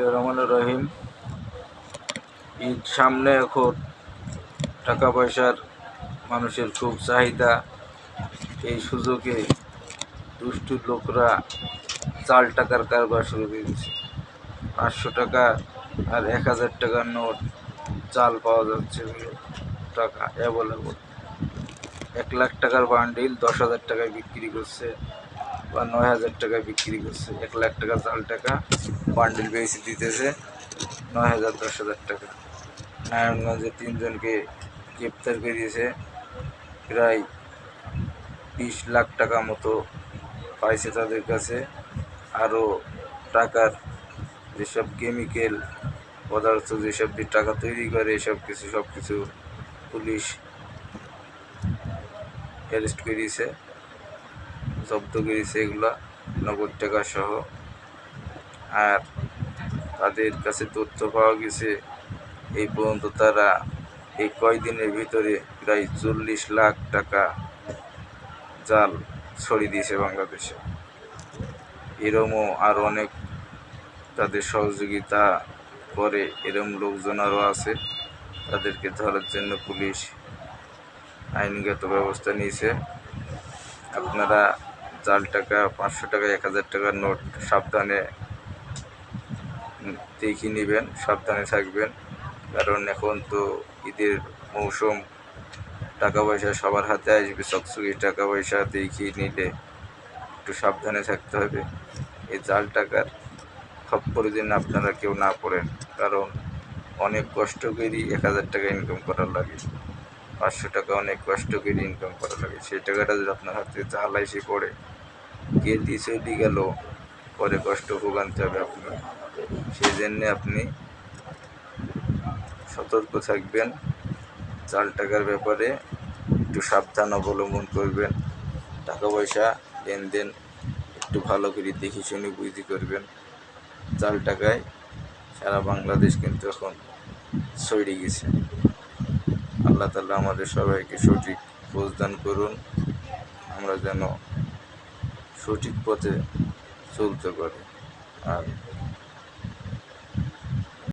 বিসমিল্লাহির রহমানির রহিম। ঈদ সামনে, এখন টাকা পয়সার মানুষের খুব চাহিদা। এই সুযোগে দুষ্টু লোকরা জাল টাকার কারবার শুরু করে দিয়েছে। 500 টাকা আর 1000 টাকার নোট জাল পাওয়া যাচ্ছে, টাকা অ্যাভেলেবল। 1 লাখ টাকার বান্ডিল 10,000 টাকায় বিক্রি করছে বা 9,000 টাকায় বিক্রি করছে। 1 লাখ টাকা জাল টাকা বান্ডিল বেশি দিতেছে 9,000 10,000 টাকা। নারায়ণগঞ্জে 3 জনকে গ্রেপ্তার করিয়েছে, প্রায় 20 লাখ টাকা মতো পাইছে তাদের কাছে। আরও টাকার যেসব কেমিক্যাল পদার্থ, যেসব দিয়ে টাকা তৈরি করে, সব কিছু পুলিশ অ্যারেস্ট করিয়েছে, জব্দ করেছে এগুলা, নগদ টাকা সহ। আর তাদের কাছে তথ্য পাওয়া গেছে এই পর্যন্ত তারা এই কয়দিনের ভিতরে প্রায় 40 লাখ টাকা জাল ছড়িয়ে দিয়েছে বাংলাদেশে। এরমও আর অনেক তাদের সহযোগিতা করে এরম লোকজন আরও আছে। তাদেরকে ধরার জন্য পুলিশ আইনগত ব্যবস্থা নিয়েছে। আপনারা জাল টাকা, 500 টাকা, 1000 টাকার নোট সাবধানে দেখে নেবেন, সাবধানে থাকবেন। কারণ এখন তো ঈদের মৌসুম, টাকা পয়সা সবার হাতে আসবে। চকচকে টাকা পয়সা দেখে নিলে একটু সাবধানে থাকতে হবে। এই জাল টাকার খপ্পরে যেন আপনারা কেউ না পড়েন। কারণ অনেক কষ্ট করেই 1000 টাকা ইনকাম করার লাগে, 500 টাকা অনেক কষ্ট করে ইনকাম করা লাগে। সেই টাকাটা যদি আপনার হাতে জাল এসে পড়ে, কে দিয়ে চলে গেল, পরে কষ্ট ভোগান্তে হবে আপনার। সেই জন্যে আপনি সতর্ক থাকবেন, জাল টাকার ব্যাপারে একটু সাবধান অবলম্বন করবেন। টাকা পয়সা লেনদেন একটু ভালো করে দেখে শুনে বুঝে করবেন। জাল টাকায় সারা বাংলাদেশ কিন্তু এখন ছড়িয়ে গেছে। আল্লাহ তাআলা আমাদের সবাইকে সঠিক বুঝদান করুন, আমরা যেন সঠিক পথে চলতে পারি। আর